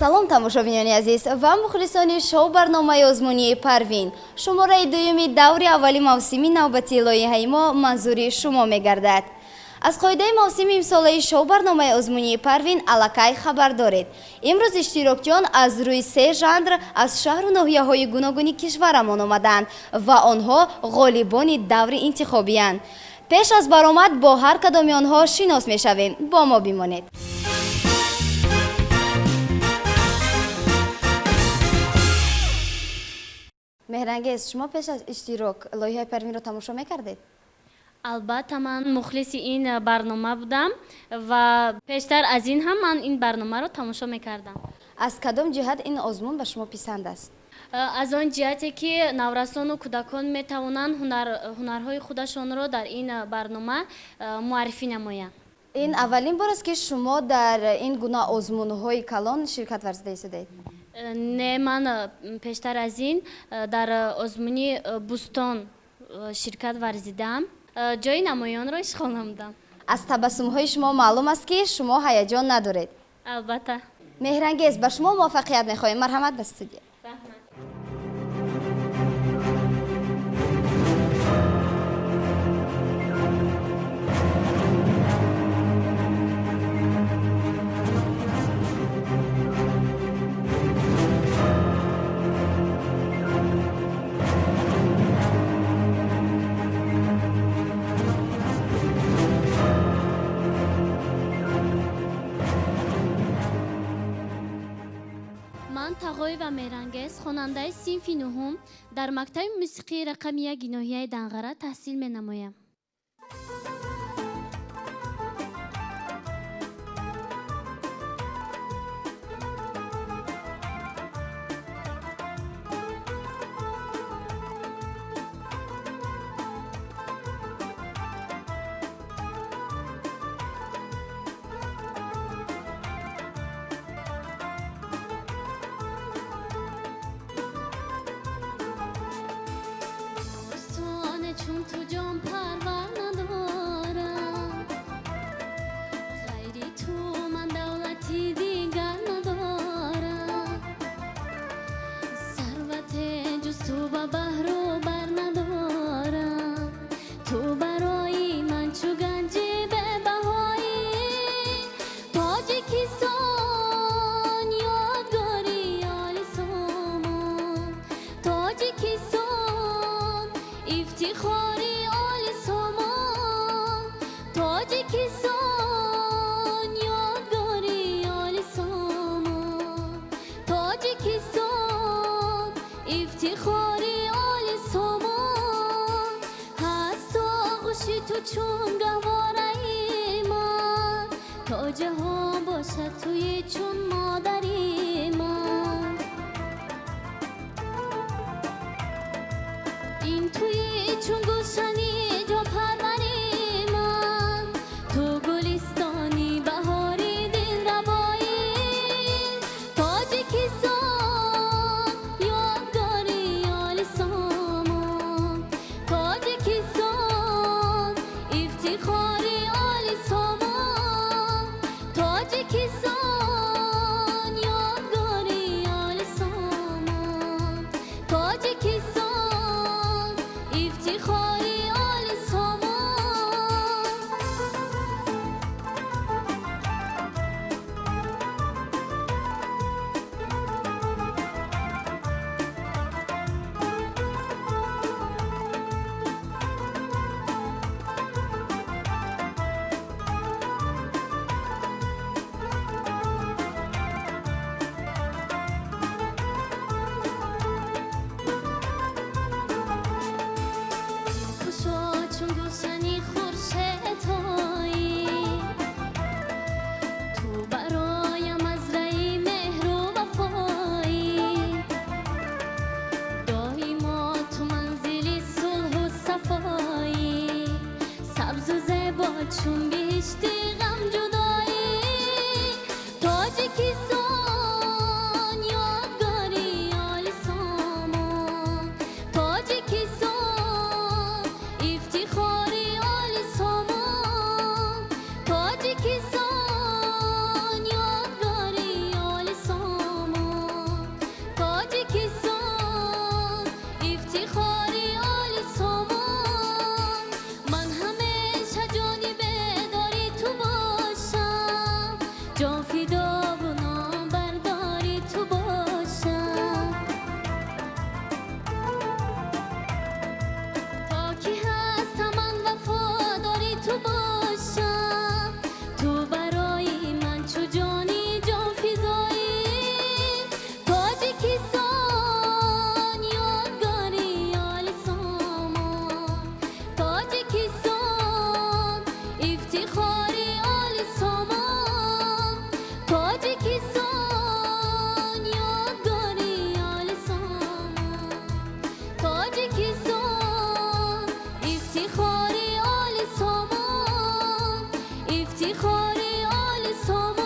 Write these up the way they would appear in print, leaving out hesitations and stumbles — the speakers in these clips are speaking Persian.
салом тамошобинони азиз ва мухлисони шоу барномаи озмунии Парвин. Шумораи дуюми даври аввали мавсими навбати лоиҳаи мо манзури шумо мегардад. аз қоидаи мавсими имсолаи шоу барномаи озмунии Парвин аллакай хабар доред. имрӯз иштирокчиён аз рӯи се жанр аз шаҳру ноҳияҳои гуногуни кишварамон омаданд ва онҳо ғолибони даври интихобиянд. пеш аз баромад бо ҳар кадоми онҳо шинос мешавем. бо мо бимонед. меҳрангез, шумо пеш аз иштирок лоиҳаи Парвинро тамошо мекардед? албатта ман мухлиси ин барнома будам ва пештар аз ин ҳам ман ин барномаро тамошо мекардам. аз кадом ҷиҳат ин озмун ба шумо писанд аст? аз он ҷиҳате ки наврасону кӯдакон метавонанд ҳунарҳои худашонро дар ин барнома муаррифӣ намоянд. ин аввалин бор аст ки шумо дар ин гуна озмунҳои калон ширкат варзида истодаед? не, ман пештар аз ин дар озмуни Бустон ширкат варзидам. ҷои намоёнро ишғол намудам. аз табассумҳои шумо маълум аст ки шумо ҳаяҷон надоред. албатта. меҳрангез, ба шумо муваффақият мехоҳем. марҳамат ба студия. раҳмат. صفایی و مهرنگیز خواننده صنف نهم در مکتب موسیقی رقم 1 ناحیه دنغره تحصیل می‌نمایم. چون تو جان پرور ندارم، غیری تو من دولتی دیگر ندارم، ثروت جز تو و بحر و بر ندارم، تو برای من چو گنج بهایی، تاجیکستان یادگاری آل سامان، تاجیکستان افتخاری آل سامان، تاجیکستان یادگاری آل سامان، تاجیکستان افتخاری آل سامان، هست آغوشی تو چون گواره من، تا جهان باشد توی چون مادری من، این توی چون گلشنی جا پروری من، تو گلستانی بهاری دل ربایی، تاجیکستان یادگاری آل سامان، تاجیکستان افتخاری آل سامان، تاجیکستان یادگاری آل سامان، تاجیکستان افتخاری آل سامان. خوشا چون گلشنی خورشید تویی، تو برایم مزرعه مهر و وفایی، دایما تو منزلی صلح و صفایی، سبز و زیبا چون بهشتی غم جدایی، تاجیکستان یادگاری آل سامان، تاجیکستان افتخاری آل سامان، تاجیکستان یادگاری آل سامان، تاجیکستان افتخاری آل سامان، من همیشه جانب داری تو باشم، جان فدا و نام برداری تو باشم، تا کی هستم من وفاداری تو باشم، تو برای من چو جانی جان فدایی، تاجیکستان یادگاری آل سامان، تاجیکستان افتخاری آل سامان، تاجیکستان یادگاری آل سامان، تاجیکستان افتخاری آل سامان، افتخاری آل سامان.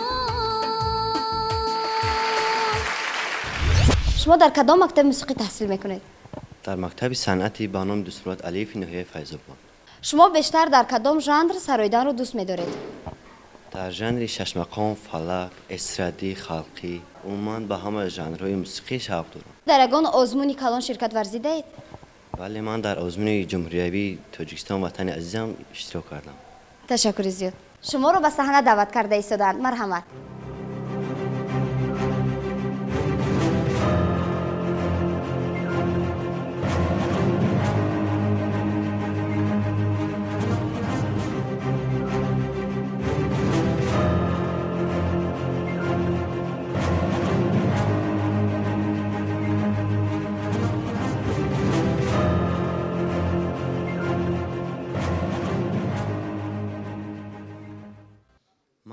شما در کدام مکتب موسیقی تحصیل میکنید؟ در مکتب صنعتی به نام دوستمراد علیف ناحیه فیض‌آباد. شما بیشتر در کدام ژانر سرایدن رو دوست می‌دارید؟ در ژانر شش مقام، فلک، استرادی، خلقی، عموما به همه ژانرهای موسیقی شوق دارم. در یگان آزمون کلان شرکت ورزیدید؟ ولی من در آزمون جمهوری تاجیکستان وطن عزیزم اشتراک کردم. تشکر زیاد. شما رو به صحنه دعوت کرده ایستادند. مرحمت.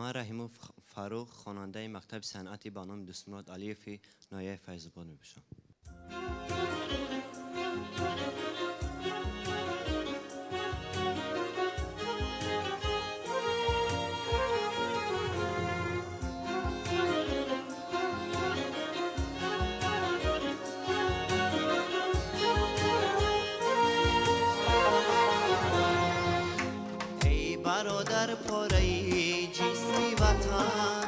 من رحیم فاروق خواننده مکتب صنعتی به نام دوستمراد علیفی نایه فیض‌آباد میباشم. برادر پاره جسمی وطن،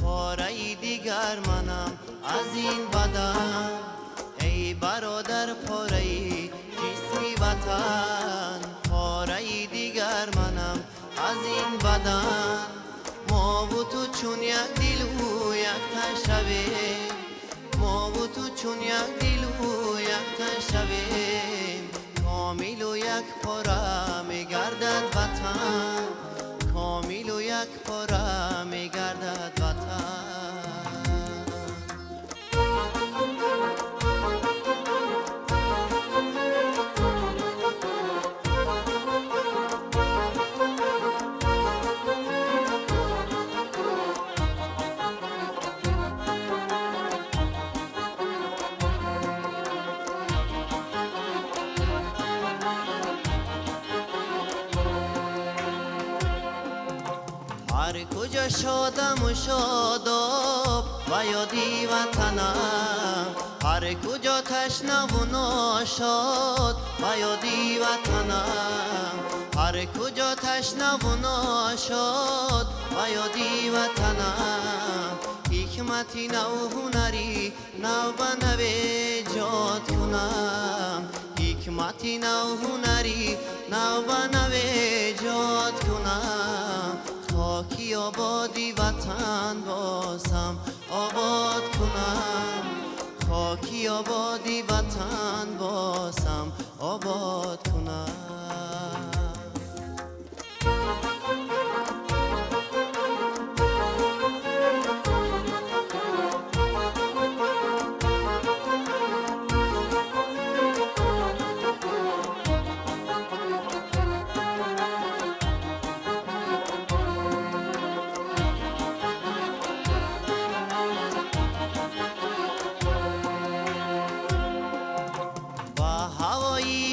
پاره دیگر منم از این بدن. ای برادر پاره جسمی وطن، پاره دیگر منم از این بدن. ما و تو چون یک دل و یک تن شویم، ما و تو چون یک دل و یک تن شویم. کامل و یک پاره میگردد وطن، کامل و یک پاره میگردد وطن. هر کجا شادم و شاداب و یادی وطنم، هر کجا تشنه و ناشاد و یادی وطنم، هر کجا تشنه و ناشاد و یادی وطنم. حکمتی نو هنری نو به نو ایجاد کنم، حکمتی نو هنری نو به نو ایجاد کنم. خاکی آبادی وطن بازم آباد کنم، خاکی آبادی وطن بازم آباد کنم.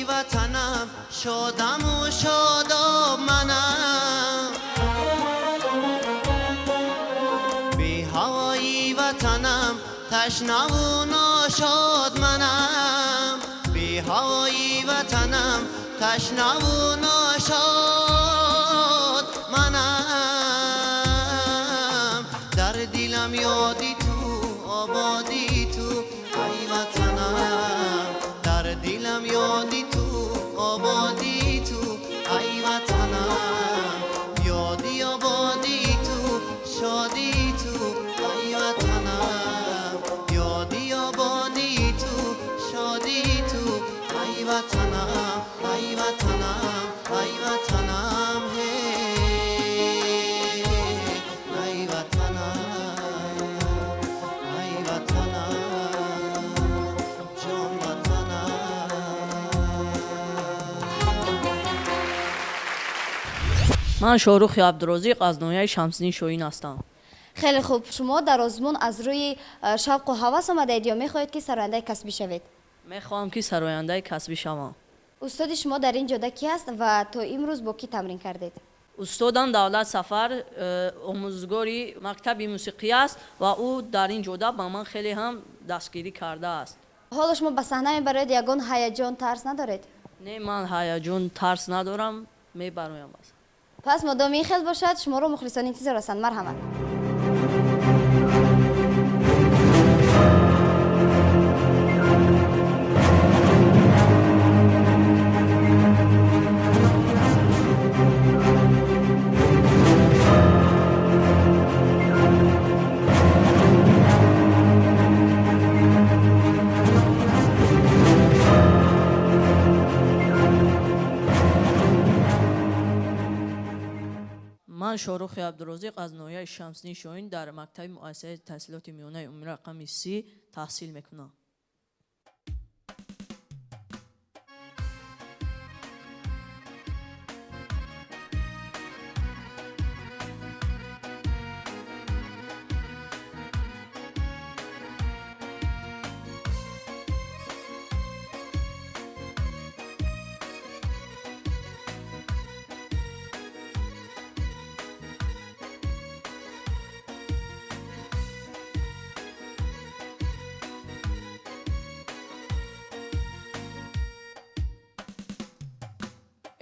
وطنم شادم و شاداب منم، بی هوایی وطنم تشنه و ناشاد منم، بی هوایی وطنم تشنه و ناشاد منم. در دلم یادی تو آبادی تو ای وطنم، در دلم یادی تو آبادی تو ای وطنم. یادی آبادی تو شادی تو ای وطنم، یادی آبادی تو شادی تو ای وطنم، ای وطنم، ای وطنم. ای وطنم، ای وطنم، جان من شاروخ عبدالرازق از ناحیه شمسنی شوین هستم. خیلی خوب، شما در آزمون از روی شوق و هوس آمدید یا میخواهید که سراینده کسبی شوید؟ میخواهم که سراینده کسبی شوم. استاد شما در این جاده کی است و تا امروز با کی تمرین کردید؟ استادم دولت سفر آموزگاری مکتب موسیقی است و او در این جاده با من خیلی هم دستگیری کرده است. حالا شما به صحنه میبرید، یگان هیجان ترس ندارید؟ نه، من هیجان ترس ندارم، میبرایم است. پس مدام این خیل باشد، شما رو مخلصان انتظار هستند. مرحبا. من شاروخ عبدالرازق از ناحیه شمسنی شوین در مکتب مؤسسه تحصیلات میانه عمری رقم 30 تحصیل میکنم.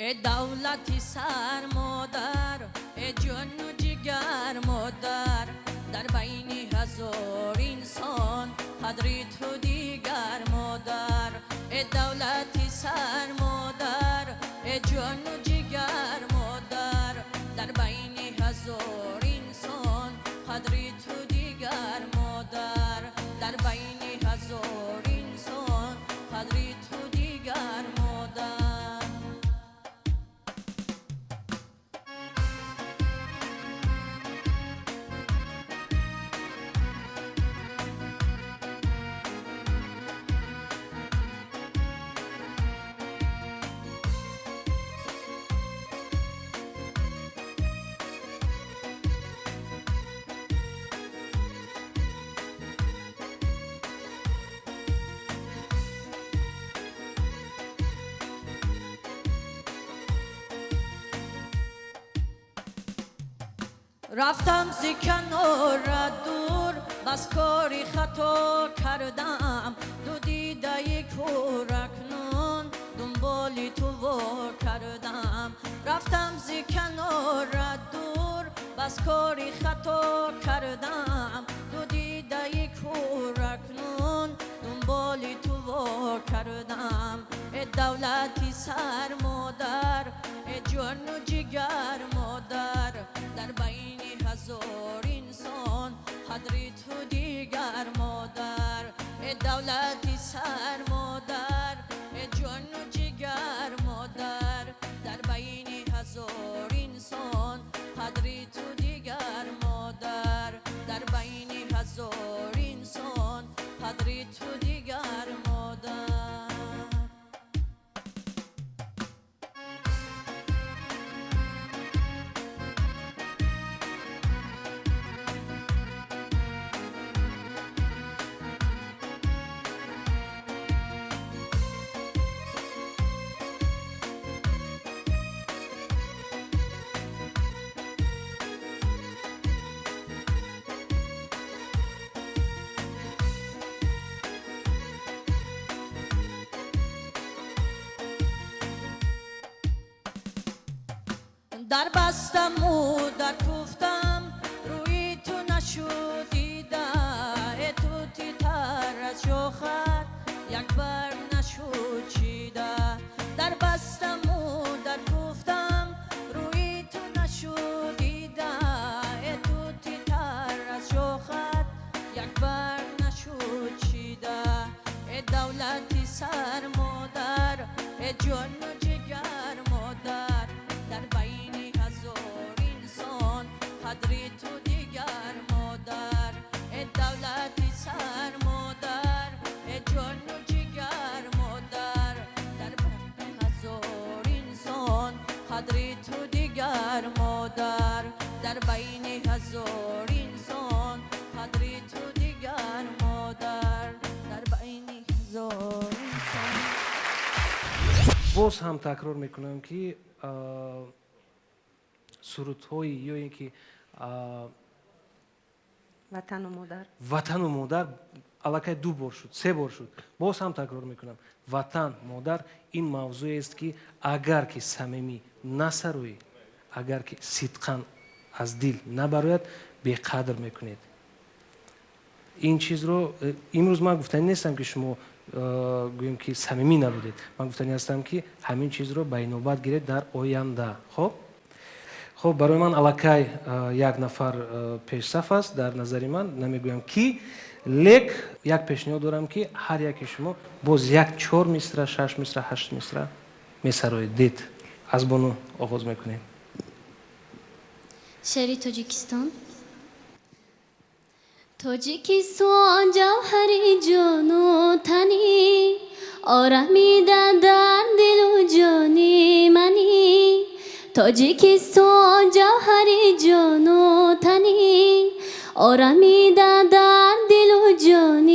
ای دولتی سر مادر، ای جان و جگر مادر، در بین هزار انسان قدری تو دیگر مادر. ای دولتی سر مادر، ای جان و جگر مادر، در بین هزار انسان قدری تو دیگر مادر، در بین هزار انسان قدری تو دیگر مادر. رفتم ز کنار دور، بس کاری خطا کردم، دو دیده کور اکنون دنبال تو وا کردم. رفتم ز کنار دور، بس کاری خطا کردم، دو دیده کور اکنون دنبال تو وا کردم. ای دولتی سر مادر، ای جان و جگر مادر، در بین هزار انسان قدری تو دیگر مادر. ای دولتی سر مادر، ای جان و جگر مادر، در بین هزار انسان قدری تو دیگر مادر، در بین هزار انسان قدری تو دیگر مادر. در بستم و در کوفتم، روی تو نشد دیده، ای تو تیتر از شوخت یک بر نشد چیده. در بستم و در کوفتم، روی تو نشد دیده، ای تو تیتر از شوخت یک بر نشد چیده. ای دولتی سر مادر، ای جان و جگر مادر، در بین هزار انسان قدری تو دیگر مادر. ای دولتی سر مادر، ای جان و جگر مادر، در بین هزار انسان قدری تو دیگر مادر، در بین هزار انسان قدری تو دیگر مادر، در بین هزار انسان. باز هم تکرار میکنم که سرودهای یا اینکه وطن و مادر الکی دو بار شد، سه بار شد. باز هم تکرار میکنم وطن مادر این موضوعی است که اگر که صمیمی نسروی، اگر که صدقاً از دل نبراید بی‌قدر میکنید. این چیز رو امروز من گفتنی نیستم که شما گویم که صمیمی نبودید. من گفتنی هستم که همین چیز رو به نوبت گیرید در آینده. خب برای من الکی یک نفر پیشصف است در نظر من، نمیگویم کی، لیک یک پیشنهاد دارم که هر یکی شما باز یک 4 مصرع 6 مصرع 8 مصرع میسروید. از بانو آغاز میکنیم. شعری تاجیکستان. تاجیکستان جوهری جان و تنی، آرمیده در دل و جان منی. تاجیکستان جوهری جان و تنی، آرمیده در دل و جان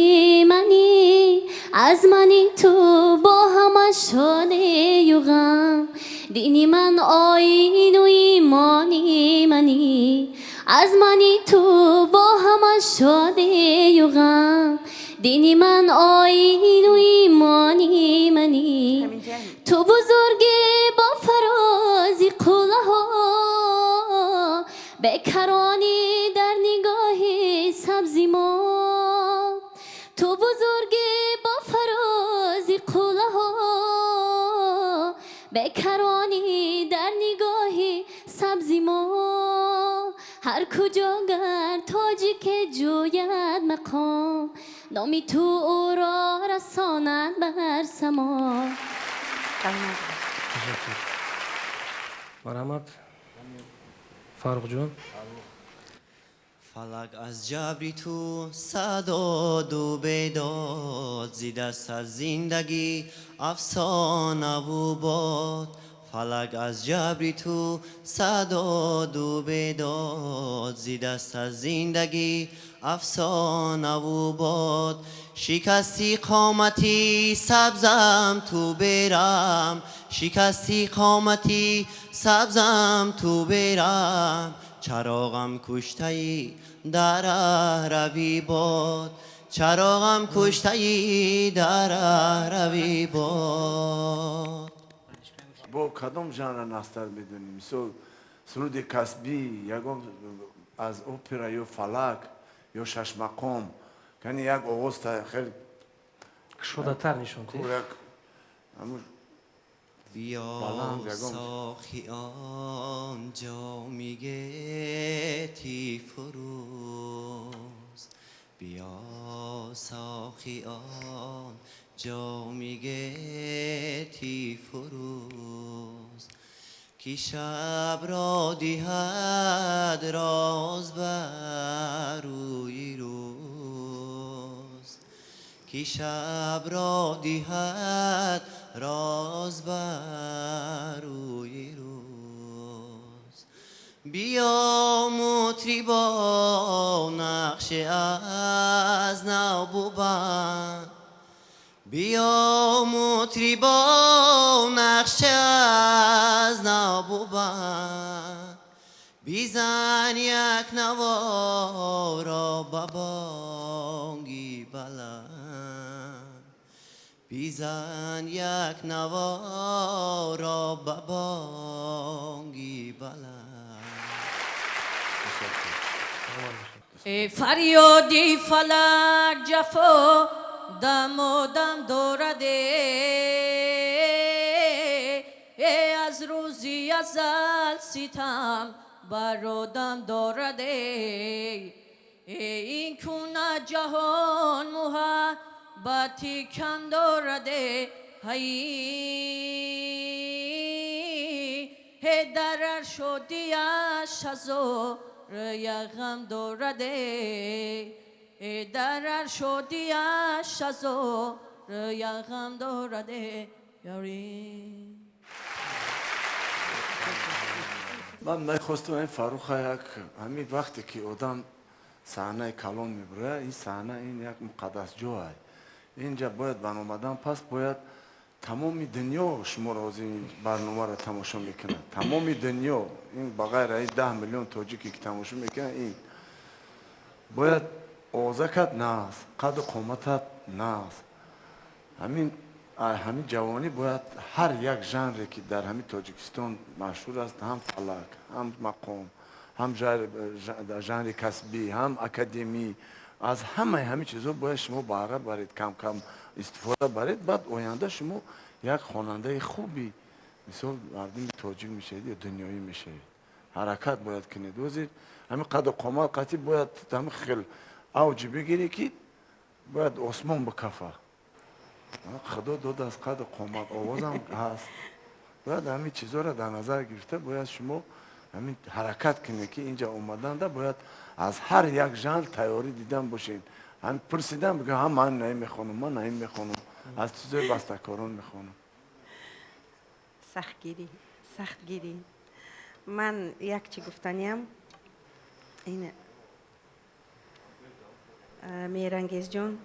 منی. از منی تو با همه شادی و غم، دینی من آیین و ایمانی منی. از منی تو با همه شادی و غم، دینی من آیین و ایمانی منی. تو بزرگی با فرا بیکرانی در نگاهی سبزی ما تو بزرگی با فرازی قوله ها بیکرانی در نگاهی سبزی ما هر کجا گر تاجی که جوید مقام نامی تو او را رساند بر سما. مرحمت فاروق جون. فلک از جبری تو صداد و بیداد زی دست از زندگی افسانه و باد فلک از جبری تو صداد و بیداد زی دست از زندگی افسانه و باد شکستی قامتی سبزم تو برم شکستی قامتی سبزم تو برم چراغم کشته‌ای در روی باد چراغم کشته‌ای در روی باد. با کدام ژانر نستر میدونی؟ مثل سرود کسبی یکم از اپرا یا فلک یا شش مقام کنی یک آواز خیلی شده تر نشون تید. بیا ساخی آنجا میگه تی فروز بیا ساخی آنجا میگه تی فروز کی شب را دیهد راز بر روی روز کی شب را دیهد راز بر روی روز بیا مطربا نقش از نو ببند بیا مطربا نقش از نو ببند بیزن یک نوا را ببانگی بلند بیزن یک نوا را ببانگی بلند. فریادی فلک جفا دم و دم دورده از روزی ازل ستم بر و دم دورده این کونه جهان محبتی کم دورده هی درر شدی از شزو یغم دورده درر شدی از شزو یغم دورده یاری. من میخواستم این فاروق یک همین وقتی که آدم صحنه کلان میبره این صحنه این یک مقدس جای اینجا باید برآمدن پس باید تمام دنیا شما را از این برنامه را تماشا میکنه تمام دنیا این بغیر این 10 میلیون تاجیکی که تماشا میکنه این باید آزکت نه قد و قامتت نه همین جوانی باید هر یک ژانری که در همین تاجیکستان مشهور است هم فلک هم مقام هم ژانر کسبی هم اکادمی از همه چیزا باید شما بهره برید کم کم استفاده برید بعد آینده شما یک خواننده خوبی مثل مردم تاجیک میشید یا دنیایی میشید حرکت باید کنید وزید همین قد و قامت قطعی باید همین خیلی اوج بگیری که باید آسمان بکفه خدا داد از قد و قامت آوازم هست باید همین چیزا را در نظر گرفته باید شما همین حرکت کنید که اینجا اومدن ده باید از هر یک ژانر تیاری دیدن باشین هم پرسیدن بگه هم من نمیخونم من نمیخونم از چیزای بسته‌کاران میخونم. سختگیری من یک چی گفتنیم اینه میرانگیز جان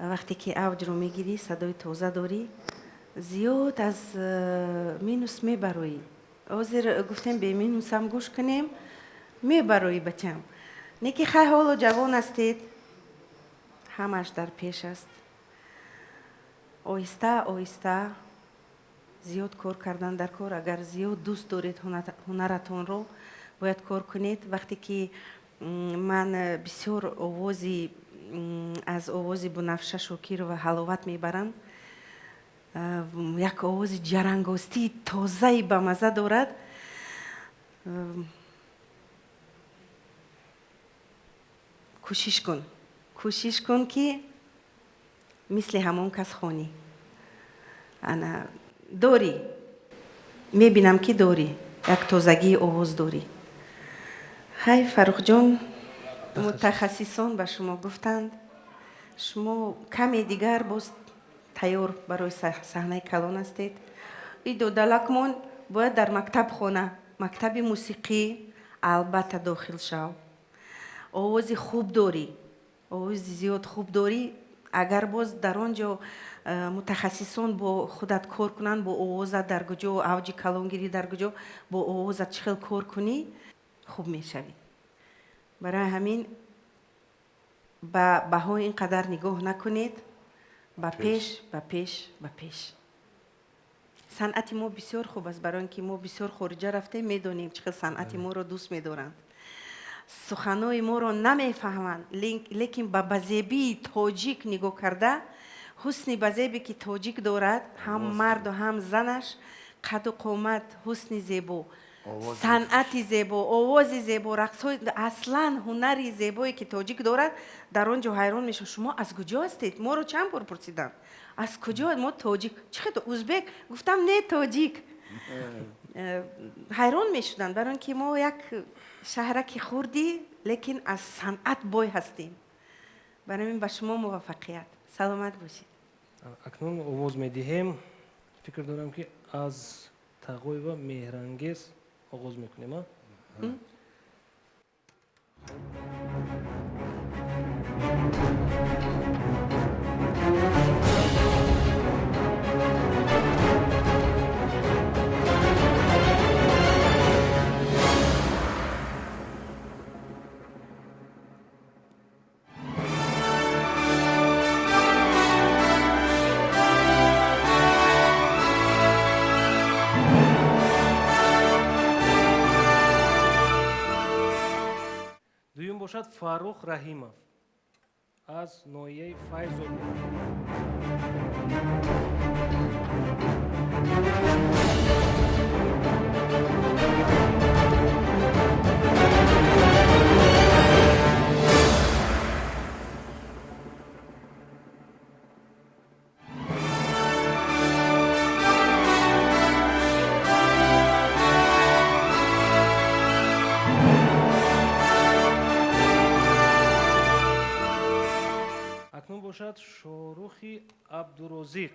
وقتی که اوج رو میگیری صدای تازه داری زیاد از مینوس میبروی حاضر گفتیم به مینوس هم گوش کنیم میبروی بچم نیکی خیلی حال و جوان هستید همش در پیش است آهسته زیاد کار کردن در کار اگر زیاد دوست دارید هنرتون رو باید کار کنید. وقتی که من بسیار آوازی از آواز بنفشه شاکر و حلاوت میبرم، یک آواز جرنگاستی تازه به مزه دارد. کوشش کن که مثل همون کس خونی. انا داری، میبینم که داری یک تازگی آواز داری. های فرخ جان، متخصصان به شما گفتند شما کمی دیگر باز تیار برای صحنه کلان هستید. این دو دلکمون باید در مکتب خونه، مکتب موسیقی البته داخل شو. آواز خوب داری، آواز زیاد خوب داری. اگر باز در آنجا متخصصان با خودت کار کنند، با آوازت در کجا اوج کلانگیری در کجا با آوازت چخیل کار کنی، خوب میشوی. برای همین به بهای اینقدر نگاه نکنید، به پیش. صنعت ما بسیار خوب است، برای اینکه ما بسیار خارجه رفته میدونیم چقدر صنعت ما رو دوست میدارند. سخنای ما رو نمیفهمند، لیکن به بزیبی تاجیک نگاه کرده، حسن بزیبی که تاجیک دارد، هم مرد و هم زنش، قد و قامت، حسن زیبا، صنعت زیبا، آواز زیبا، رقص، اصلا هنری زیبایی که تاجیک دارد، در آنجا حیران میشه. شما از کجا هستید؟ ما رو چند بار پرسیدن از کجا؟ ما تاجیک. چقدر ازبک؟ گفتم نه تاجیک. حیران میشدن برای اینکه ما یک شهرک خوردی لیکن از صنعت بای هستیم. برای این به شما موفقیت. سلامت باشید. اکنون آواز میدهیم. فکر دارم که از تقوی و مهرانگیز آغاز میکنیم. دویم باشد فاروق رحیمов از نویه فیض‌الله. اکنون باشد شاروخی عبدالرزیق.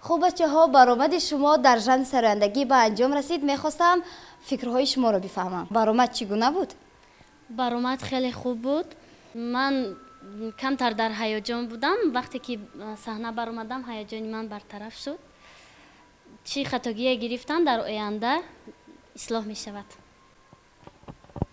خوب بچه ها، برآمد شما در ژانر سرایندگی به انجام رسید. میخواستم فکرهای شما رو بفهمم. برآمد چگونه بود؟ برآمد خیلی خوب بود. من کمتر در هیجان بودم. وقتی که صحنه برآمدم هیجان من برطرف شد. چی خطاگی گرفتن در آینده اصلاح می شود.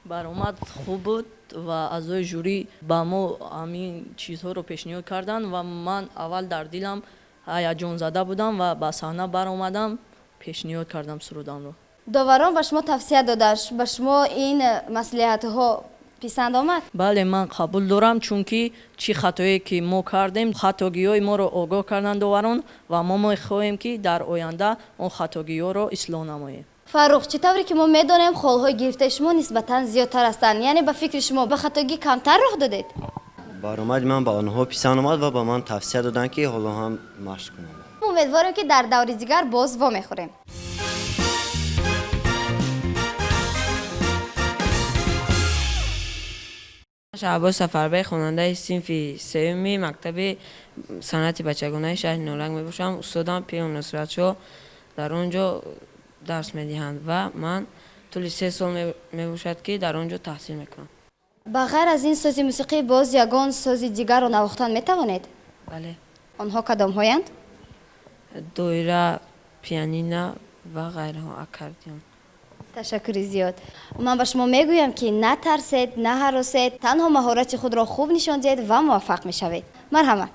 برآمد خوب بود و اعضای جوری با ما همین چیزها رو پیشنهاد کردن و من اول در دلم هیجان زده بودم و با صحنه برآمدم، پیشنهاد کردم سرودن رو. داوران به شما توصیه دادش، به شما این مصلحت ها پسند آمد؟ بله، من قبول دارم، چون که چی خطایی که ما کردیم، خطاگی های ما رو آگاه کردن داوران و ما میخواهیم که در آینده اون خطاگی ها رو اصلاح نماییم. فاروق، چطوری که ما میدونیم خالهای گرفته شما نسبتا زیادتر هستند، یعنی به فکر شما به خطاگی کمتر رخ دادید؟ برآمد من با آنها پسند آمد و با من توصیه دادن که حالا هم مشق کنم. امیدوارم که در دور دیگر باز وا میخوریم. شعباس سفربی خواننده صنف سوم مکتب صنعت بچگانه شهر نارنگ میباشم. استادم پیام نصرت شاه در اونجا درس میدهند و من طول 3 سال میباشد که در آنجا تحصیل میکنم. با غیر از این ساز موسیقی باز یگان ساز دیگر را نواختن میتوانید؟ بله. آنها کدام هایند؟ دویره، پیانینا و غیره ها، اکاردیون. تشکر زیاد. من به شما میگویم که نترسید، نه هراسید، تنها مهارت خود را خوب نشان دهید و موفق میشوید. مرحبا.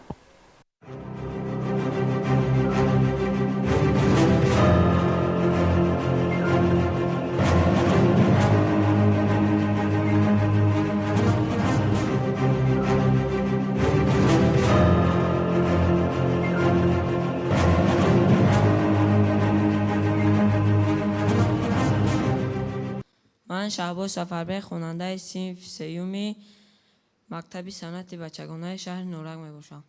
من شهباز سفربگ خواننده صنف سیومی مکتب صنعت بچگانه شهر نورنگ میباشم.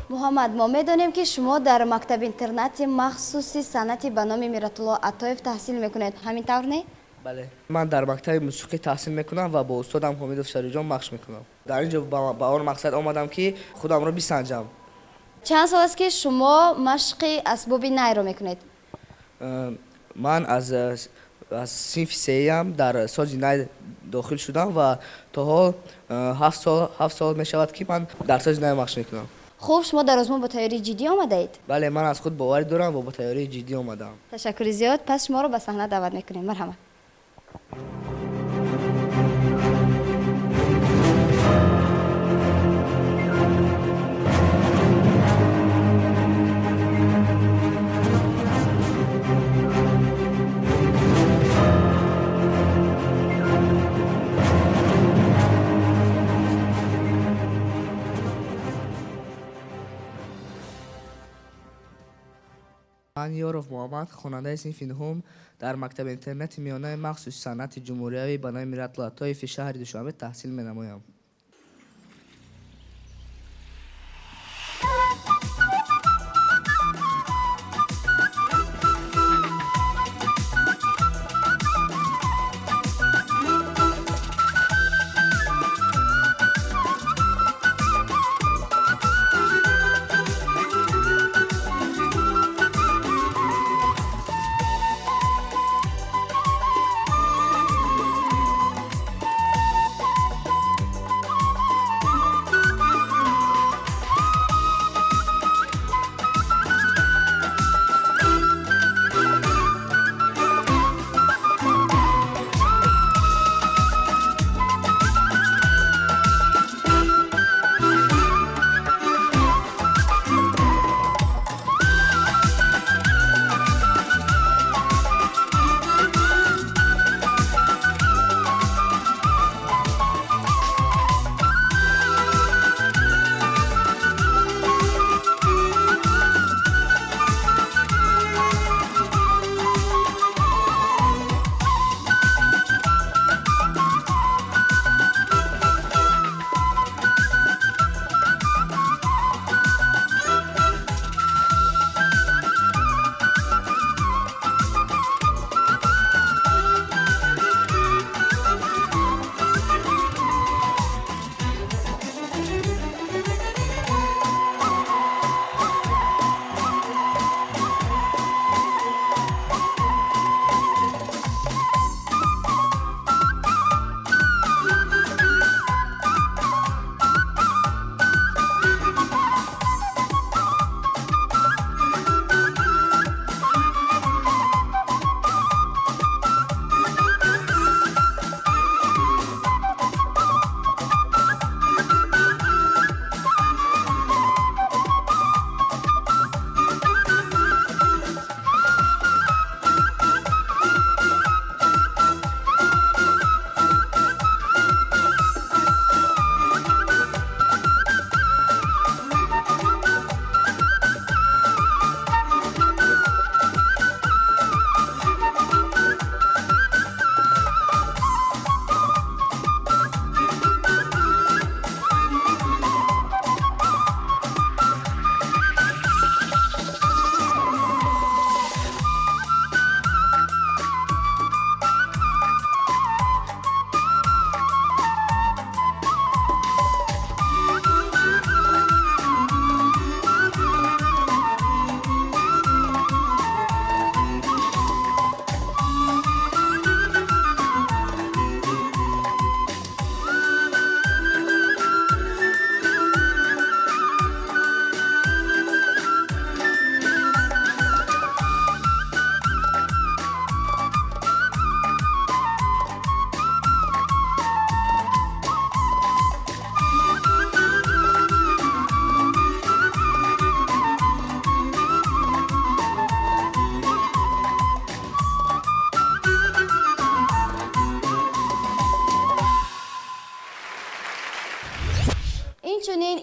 محمد، ما میدانیم که شما در مکتب اینترنت مخصوصی صنعتی به نام میرت‌الله عطایف تحصیل میکنید، همین طور نه؟ بله، من در مکتب موسیقی تحصیل میکنم و با استادم حمید افشاری مشق میکنم. در اینجا با آن مقصد آمدم که خودم را بسنجم. چند سال است که شما مشق اسباب نی را میکنید؟ من از صنف سه‌ام در ساز نی داخل شدم و تا حال 7 سال می شود که من در ساز نی مشق میکنم. خوب، شما در آزمون با تیاری جدی آمده اید؟ بله، من از خود باور دارم و با تیاری جدی آمدم. تشکر زیاد. پس شما رو به صحنه دعوت میکنیم. مرحبا. من یاروف محمد، خواننده صنف نهم در مکتب اینترنت میانه مخصوص صنعت جمهوری به نام میرت‌الله عطایف شهر دوشنبه تحصیل می‌نمایم.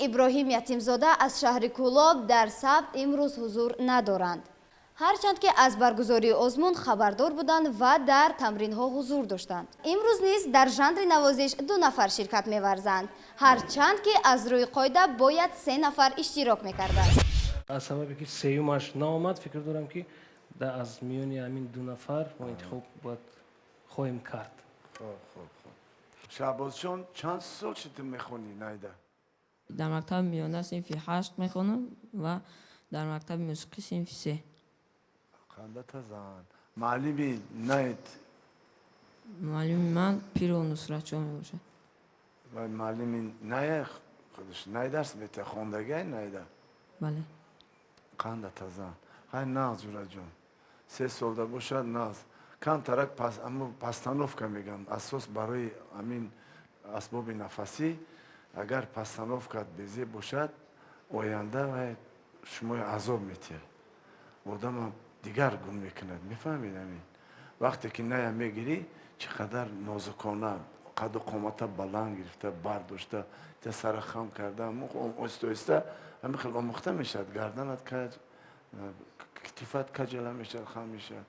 иброҳим ятимзода аз шаҳри кӯлоб дар сабт имрӯз ҳузур надоранд. ҳарчанд ки аз баргузории озмун хабардор буданд ва дар тамринҳо ҳузур доштанд. имрӯз низ дар жанри навозиш 2 нафар ширкат меварзанд, ҳарчанд ки аз рӯи қоида бояд 3 нафар иштирок мекарданд. аз сабабе ки сеюмаш наомад фикр дорам ки аз миёни ҳамин 2 нафар мо интихоб бояд хоҳем кард. Шаҳбозҷон, чанд сол чи ту мехонӣ найда? дар мактаби миёна синфи 8 мехонам ва дар мактаби мусиқӣ синфи 3. Қанда тазан. Маълими найд? муаллими ман пиру нусратчо мебошад. Ва маълими ная худаш найдарс мета хондагай найда? бале. Қанда тазан. Ҳай нағз ҷураҷон. 3 солда бошад нағз. Камтарак постановка мегам. Асос барои амин асбоби нафасӣ, агар постановкат безе бошад, оянда ва шумо азоб метиҳад. Одама дигар гум мекунад. Мефаҳмед амин? Вақте ки ная мегирӣ, чӣ қадар нозукона, қадду қомата баланд гирифта, бардошта, та сара хам карда, оҳиста-оҳиста ҳамин хел омӯхта мешавад. Гарданат каҷ, китифат каҷала мешавад, хам мешавад.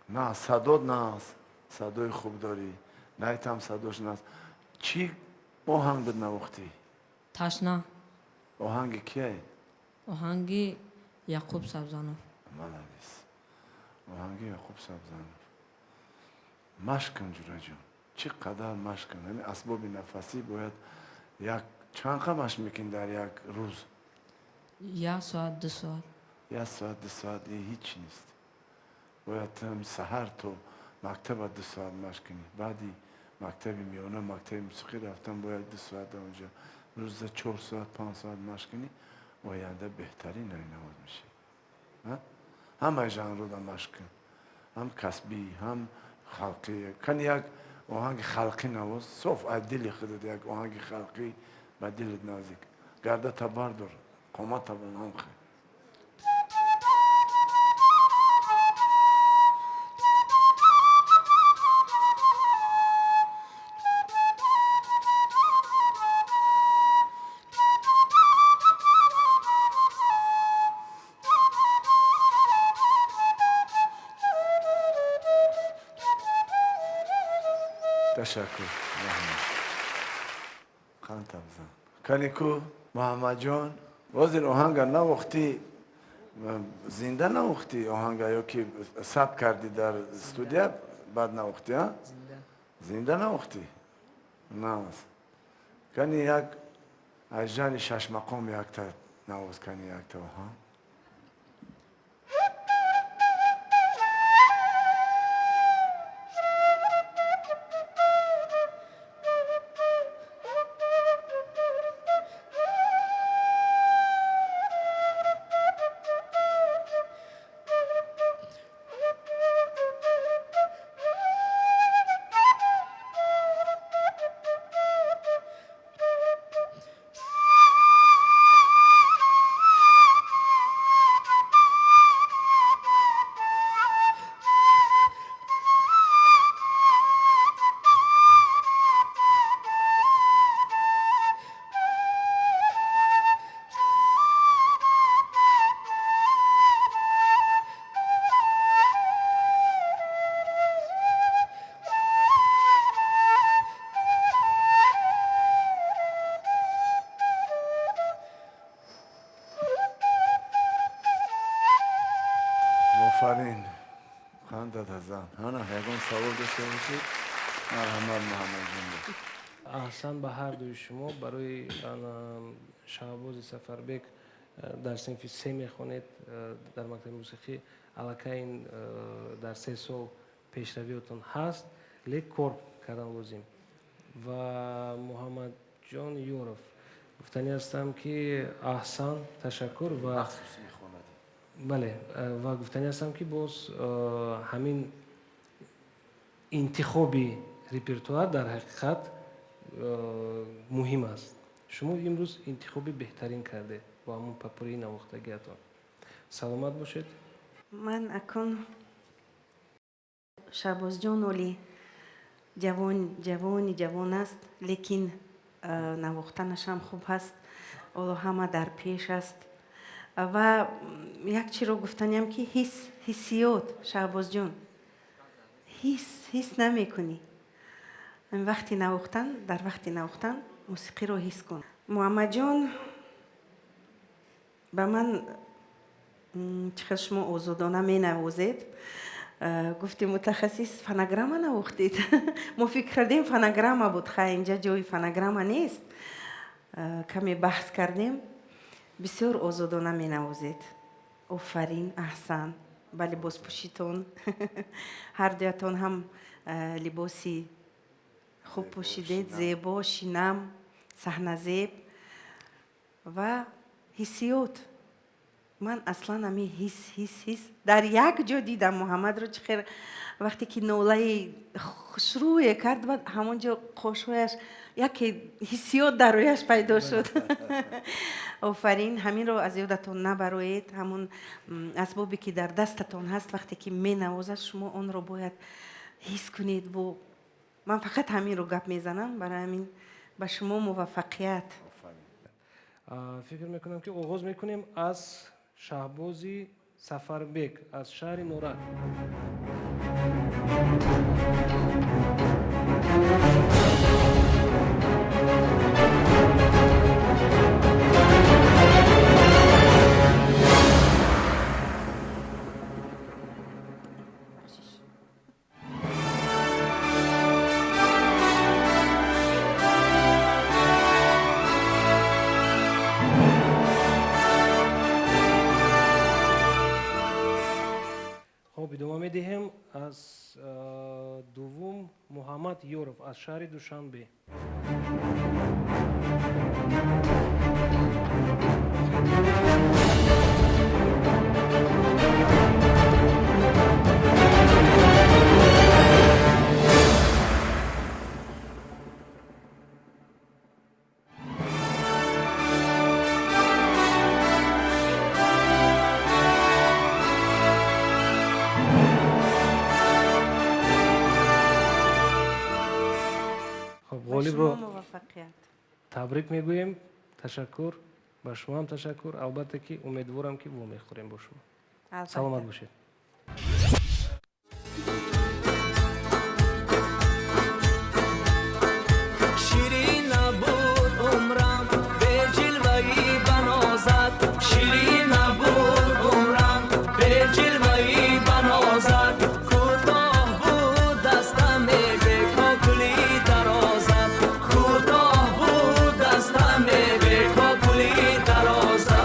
На, садод нағз, садои хуб дорӣ. Найтам садош нағз. Чӣ оҳанг буд навохтӣ? ташна. Оҳанги кияй? оҳанги яқуб сабзанов. Молодец. Оҳанги яқуб сабзанов. Машқ кун ҷураҷон. Чӣ қадар машқ кун. Ҳамин асбоби нафасӣ бояд чанд қа машқ мекунӣ дар як рӯз? 1 соат 2 соат. 1 соат 2 соат ҳеҷ нест. бояд саҳар то мактаба 2 соат машқ кунӣ. баъди мактаби миёна, мактаби мусиқӣ рафтан бояд 2 соат онҷа. рӯза 4 соат 5 соат машқ кунӣ, оянда беҳтарин навоз мешавӣ. ҳамаи жанруда машқ кун. ҳам касбӣ, ҳам халқӣ. Кани як оҳанги халқӣ навоз. соф аз дили худат як оҳанги халқӣ ба дилит наздик. гардата бардор, қомата баланд кун. Ташаккур. Қантам зан. Канику Муҳаммадҷон, ҳозир оҳанга навохтӣ, зинда навохтӣ оҳанга ёки сабт кардӣ дар студия баъд навохтӣ, а? Зинда навохтӣ? Навоз. Кани як ажани шашмақом якта навоз кани якта оҳанг. آفرین خانده تازه هانا هیگون سوال داشته باشید مرحمت محمد جون احسان به هر دوی شما برای شهباز سفربک در صنف 3 میخونید در مکتب موسیقی علاقه این در 3 سال پیشرویتون هست لیک کار کردن لازم و محمد جان یورف گفتنی هستم که احسان تشکر و بله و گفتنی هستم که باز همین انتخابی ریپرتوار در حقیقت مهم است. شما امروز انتخابی بهترین کرده با همون پاپوری نواختگیتون. سلامت باشید. من اکن شهباز جان اولی جوان است لیکن نواختنش هم خوب هست. اولو همه در پیش است و یک چی رو گفتنیم که حسیات شهباز جون حس نمی کنی وقتی نواختن در وقتی نواختن موسیقی رو حس کن. محمد جان به من چقدر شما آزادانه می نوازید گفتی متخصص فنگرام نواختید ما فکر کردیم فنگرام بود خیلی اینجا جای فنگرام نیست کمی بحث کردیم بسیار آزادانه می نوازید آفرین احسن با لباس پوشیتون هر دویتون هم لباسی خوب پوشیدید زیبا شینم صحنه زیب و حسیات من اصلا همی حس در یک جا دیدم محمد رو چخیر وقتی که نوله شروع کرد بعد همونجا قوشویش یک حسیات در رویش پیدا شد آفرین همین رو از یادتون نبروید همون اسبابی که در دستتون هست وقتی که می نوازد شما اون رو باید حس کنید و من فقط همین رو گپ میزنم برای همین به شما موفقیت. فکر میکنم که آغاز میکنیم از شهبازی سفربک از شهر نورک. ادامه میدهیم از دوم محمد یورف از شهر دوشنبه. غالب رو تبریک میگوییم. تشکر با شما هم تشکر البته که امیدوارم که وو میخوریم با شما. سلامت باشید. شیرین بود عمرم به جلوه‌ای بنازد شیرین بود عمرم به جلوه‌ای بنازد کوتاه بود دستم به کاکلی درازد کوتاه بود دستم به کاکلی درازد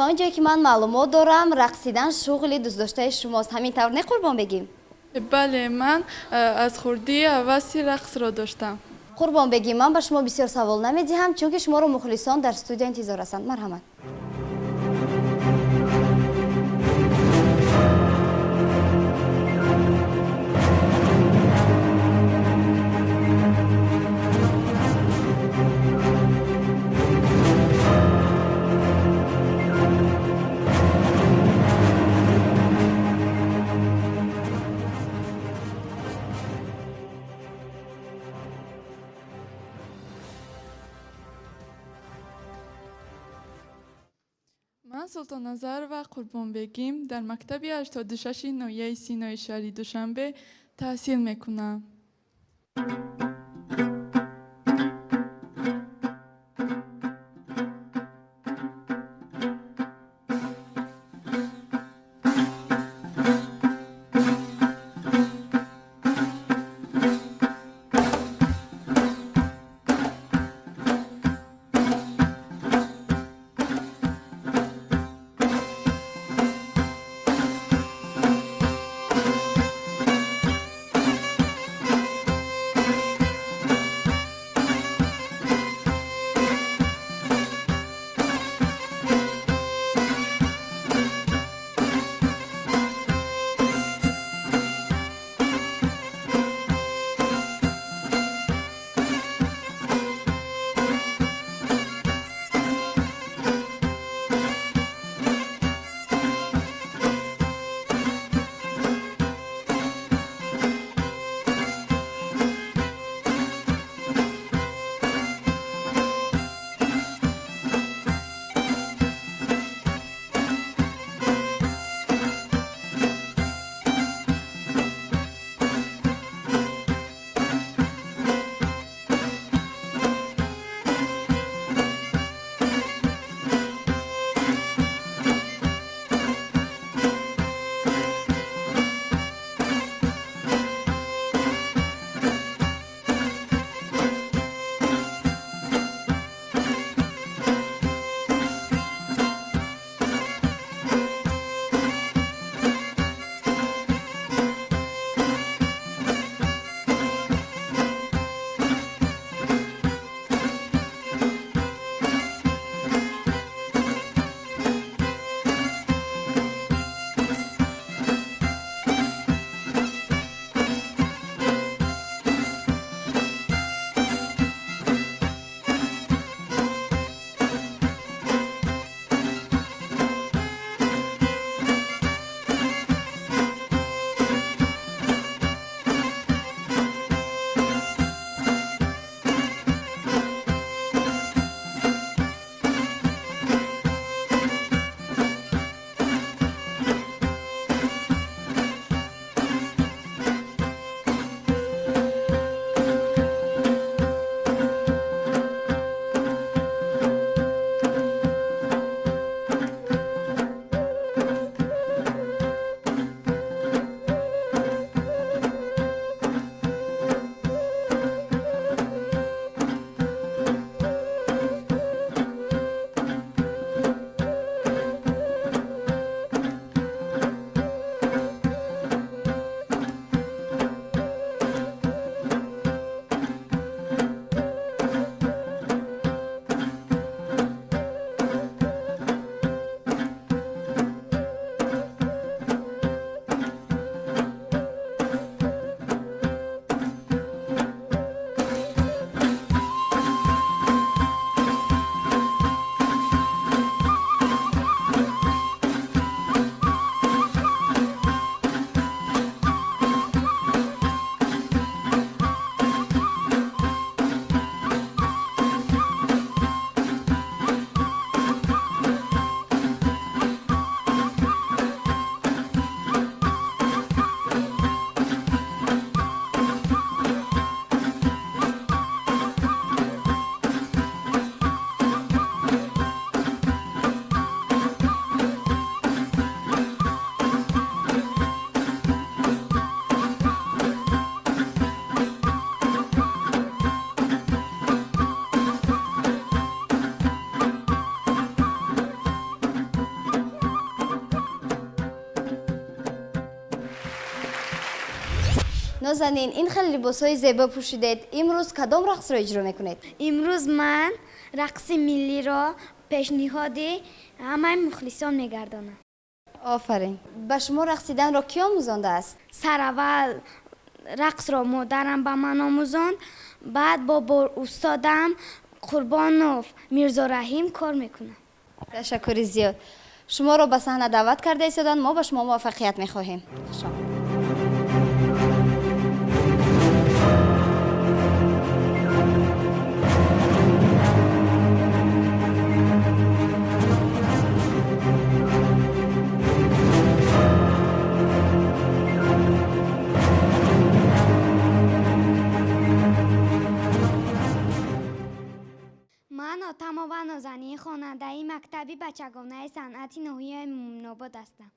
تا اینجایی که من معلومات دارم رقصیدن شغل دوست داشته شماست، همین طور نه قربان بگیم؟ بله، من از خردی هوس رقص را داشتم. قربان بگیم من به شما بسیار سوال نمیدهم چون که شما رو مخلصان در استودیو انتظار هستند. مرحمت. من سلطان نظر و قربان بگیم در مکتب 86 نویه سینای شهری دوشنبه تحصیل میکنم. نازنین این خیلی لباسهای زیبا پوشیدید. امروز کدام رقص را اجرا میکنید؟ امروز من رقص ملی را پیشنهاد همه مخلصان میگردانم. آفرین. به شما رقصیدن را کی آموزانده است؟ سر اول رقص را مادرم به من آموزاند، بعد با استادم قربانوف میرزا رحیم کار میکنم. تشکر زیاد. شما را به صحنه دعوت کرده ایستادن، ما به شما موفقیت میخواهیم. من آتما و نازنین خواننده مکتبی بچگانه صنعتی ناحیه مومن‌آباد هستم.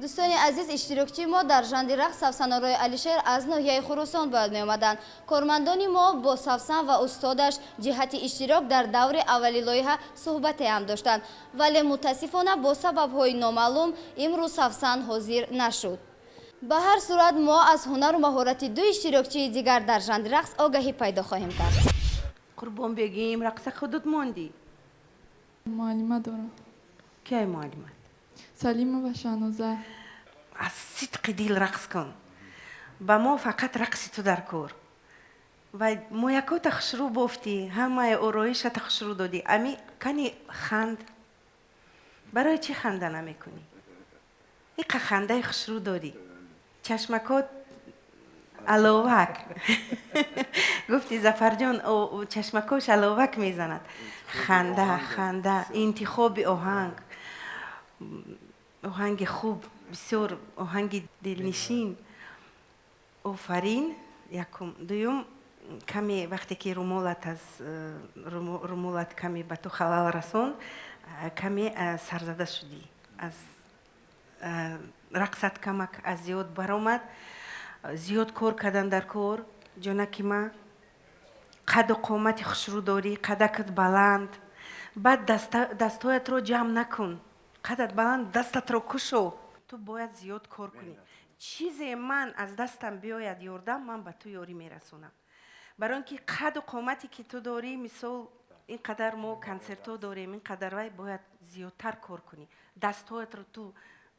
دوستان عزیز، اشتراکچی ما در ژانر رقص سفسن‌آرای علیشیر از ناحیه خراسان باید می آمدند. کارمندان ما با سفسن و استادش جهت اشتراک در دور اولی لایحه صحبتی هم داشتند، ولی متاسفانه با سبب‌های نامعلوم امروز سفسن حاضر نشد. به هر صورت ما از هنر و مهارت دو اشتراکچی دیگر در ژانر رقص آگاهی پیدا خواهیم کرد. قربان بگیم رقص خودت موندی؟ معلمه دارم. کی معلمت؟ سلیمه و شانوزه. از صدق دل رقص کن. با ما فقط رقص تو در کار. و ما یکو تخشرو بافتی همه اورایش تخشرو دادی. امی کنی خند. برای چی خنده نمی کنی؟ یک خنده خشرو داری. چشمکات علاوک. گفتی زفر جان او چشمکاش علاوک میزند. خنده انتخاب آهنگ خوب، بسیار آهنگ دلنشین. آفرین یکم. دوم کمی وقتی که رومولت کمی به تو خلال رسوند کمی سرزده شدی. از رقصت کمک از زیاد برآمد. زیاد کار کردن در کار. جانکی ما قد و قامت خشرو داری. قدکت بلند. بعد دستایت رو جمع نکن. قدت بلند دستت رو کشو. تو باید زیاد کار کنی. چیزی من از دستم بیاید یاردم من به تو یاری میرسونم. برای اینکه قد و قامتی که تو داری مثال اینقدر ما کنسرتو داریم اینقدر وای باید زیادتر کار کنی. دستایت رو تو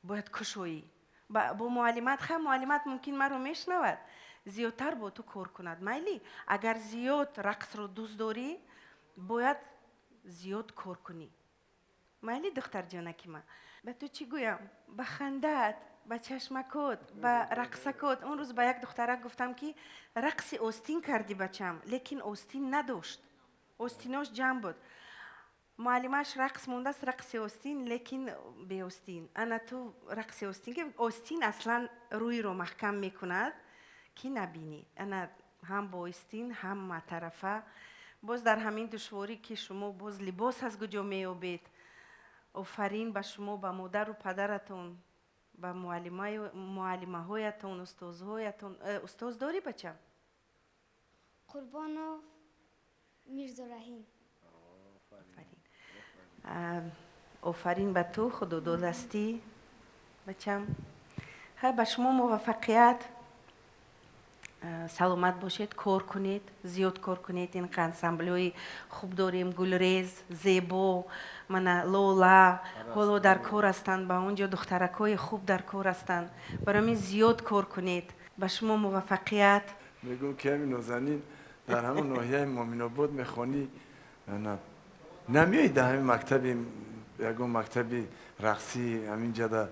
باید کشویی. با معلمت معلمت ممکن من رو میشنود زیادتر با تو کار کند. میلی اگر زیاد رقص رو دوست داری باید زیاد کار کنی. میلی دختر جانکی من به تو چی گویم؟ به خندت، به چشمکات، به رقصکات. اون روز به یک دخترک گفتم که رقص آستین کردی بچم لیکن آستین نداشت. آستیناش جمع بود. معلمش رقص مونده است رقص آستین لیکن به آستین. انا تو رقص آستین که آستین اصلا روی رو محکم میکند که نبینی. انا هم با آستین هم طرفه. باز در همین دشواری که شما باز لباس از کجا میابید. آفرین به شما، به مادر و پدرتون، به معلمه هایتون، استادهایتون. استاد داری بچم؟ قربانو میرزا رحیم. آفرین به تو خدا دو دستی بچم. به شما موفقیت. سلامت باشید. کار کنید. زیاد کار کنید. این انسامبل‌های خوب داریم. گلریز، زیبا، من لولا حالا در کار هستند. با اونجا دخترکای خوب در کار هستند. برای من زیاد کار کنید. به شما موفقیت. میگو که همین نازنین در همون ناحیه مومن آباد میخوانی نمیایی در همین مکتبی یکون مکتبی رقصی همینجا در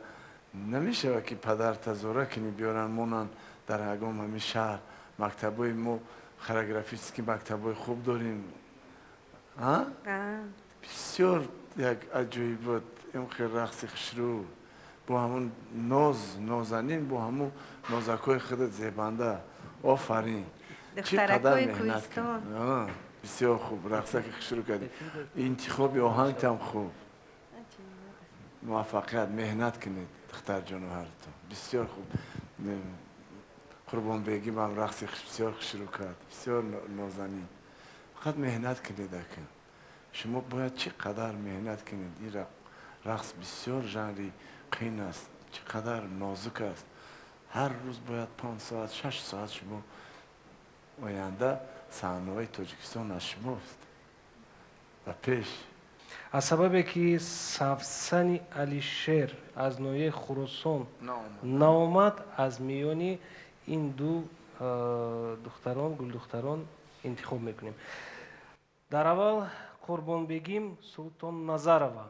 نمیشه که پدر تزاره کنی بیارن مونن در یکون همین شهر مکتبای ما خرگرافیسکی مکتبای خوب داریم. بسیار یک عجیب بود این خیلی رقص خشرو با همون نازنین با همون نازکای خودت زیبنده. آفرین. دخترکای کوهستان. بسیار خوب. رقصه که شروع کردی. انتخاب آهنگ هم خوب. موفقیت مهنت کنید دختر جان و هرتون. بسیار خوب. قربان بگیم هم رقص بسیار شروع کرد. بسیار نازنین. فقط مهنت کنید اکن. شما باید چقدر مهنت کنید. این رقص بسیار ژانری قین است. چقدر نازک است. هر روز باید 5 ساعت 6 ساعت شما آینده صحنه‌های تاجیکستان از شماست و پیش. از سببی که سفسن علیشیر از نوعه خراسان نامد از میانی این دو دختران گل دختران انتخاب میکنیم. در اول قربان بگیم سلطان نظرова.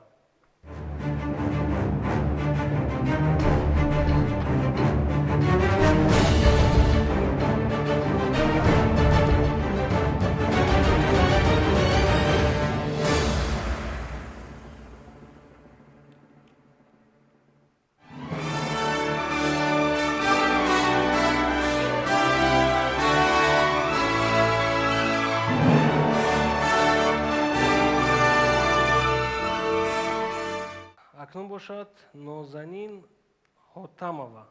اکنون باشد نازنین حاتمова.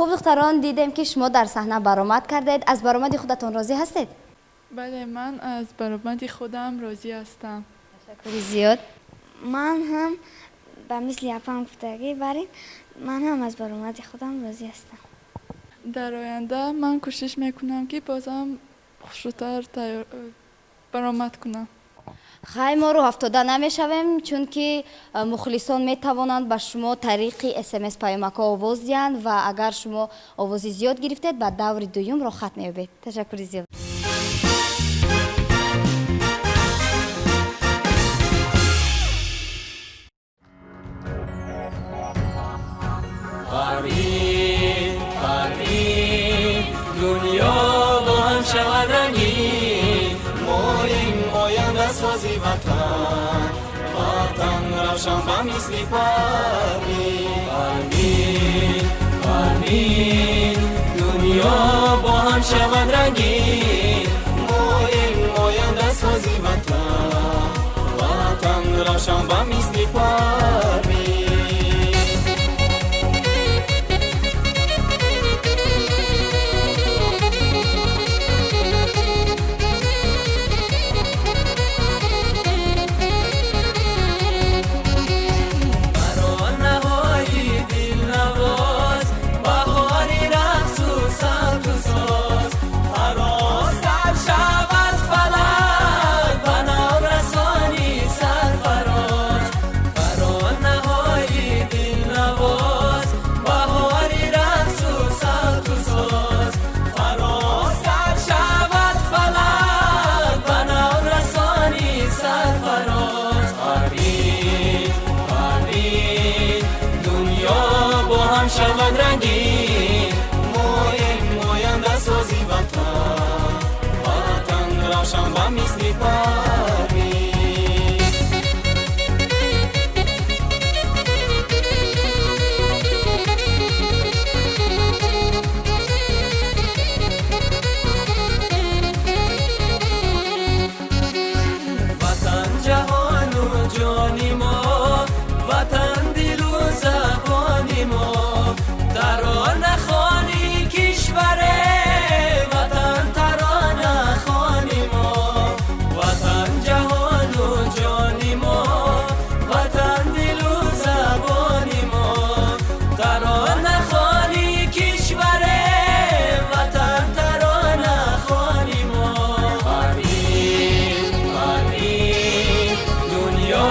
خوب دختران، دیدیم که شما در صحنه برآمد کردید. از برآمد خودتان راضی هستید؟ بله، من از برآمد خودم راضی هستم. تشکر زیاد. من هم به مثل اپام گفتگی بریم، من هم از برآمد خودم راضی هستم. در آینده من کوشش میکنم که بازم خوشتر برآمد کنم. خیلی ما رو افتاده نمیشویم، چون که مخلصان میتوانند به شما طریق SMS پیامک ها آواز دهند و اگر شما آوازی زیاد گرفتید به دور دوم را ختم می‌یابید. تشکر زیاد. پروین دنیا با هم شود رنگین، ما این آینده سازی وطن روشن به مثل پروین دنیا با هم شود رنگین، ما این آینده سازی وطن روشن به مثل پروین. شود رنگین، ما این آینده سازی وطن روشن به مثل پروین. وطن جهان و جانی ما، وطن دل و زبانی ما، ترانه خوانی کشوره وطن، ترانه خوانی ما، وطن جهان و جانی ما، وطن دل و زبانی ما، ترانه خوانی کشوره وطن، ترانه خوانی ما. پروین دنیا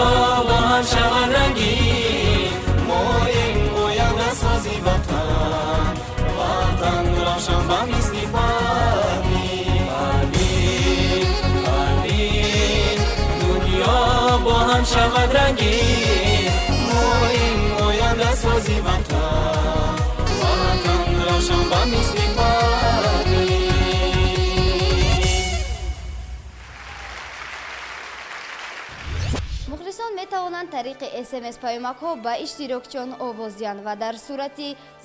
با هم شود رنگین، ما این آینده سازی وطن روشن به مثل پروین دنیا با هم شود رنگین، ما این آینده سازی وطن روشن به مثل پروین. مخلصان می توانند طریق SMS پیامک ها به اشتراکچیان آواز دهند و در صورت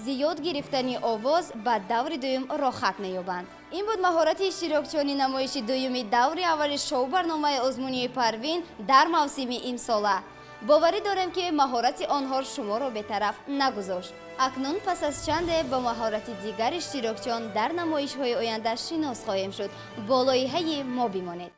زیاد گرفتنی آواز به دور دوم را ختم یابند. این بود مهارت اشتراکچیانی نمایش دومی دور اول شو برنامه آزمونی پروین در موسم امساله. باوری دارم که مهارت آنها شما را به طرف نگذاشت. اکنون پس از چند با مهارت دیگر اشتراکچیان در نمایش های آینده شناس خواهیم شد. بالای ما بمانید.